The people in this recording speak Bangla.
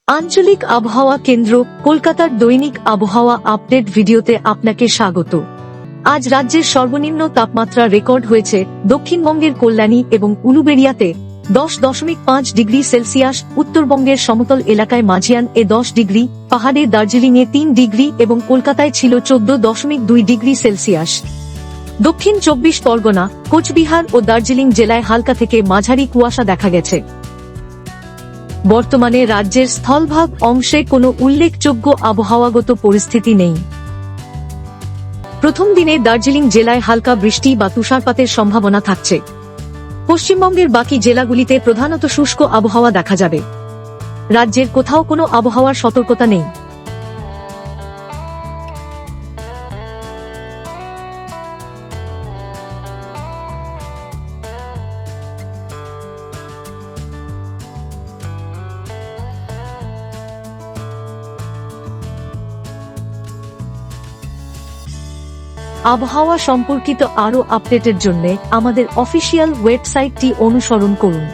আঞ্চলিক আবহাওয়া কেন্দ্র কলকাতার দৈনিক আবহাওয়া আপডেট ভিডিওতে আপনাকে স্বাগত। আজ রাজ্যের সর্বনিম্ন তাপমাত্রা রেকর্ড হয়েছে দক্ষিণবঙ্গের কল্যাণী এবং উলুবেড়িয়াতে 10.5 ডিগ্রি সেলসিয়াস, উত্তরবঙ্গের সমতল এলাকায় মাঝিয়ান এ 10 ডিগ্রি, পাহাড়ে দার্জিলিং এ 3 ডিগ্রি এবং কলকাতায় ছিল 14.2 ডিগ্রি সেলসিয়াস। দক্ষিণ 24 পরগনা, কোচবিহার ও দার্জিলিং জেলায় হালকা থেকে মাঝারি কুয়াশা দেখা গেছে। বর্তমানে রাজ্যের স্থলভাগ অংশে কোনো উল্লেখযোগ্য আবহাওয়াগত পরিস্থিতি নেই। প্রথম দিনে দার্জিলিং জেলায় হালকা বৃষ্টি বা তুষারপাতের সম্ভাবনা থাকছে। পশ্চিমবঙ্গের বাকি জেলাগুলিতে প্রধানত শুষ্ক আবহাওয়া দেখা যাবে। রাজ্যের কোথাও কোনো আবহাওয়ার সতর্কতা নেই। আবহাওয়া সম্পর্কিত আরও আপডেটের জন্য আমাদের অফিসিয়াল ওয়েবসাইটটি অনুসরণ করুন।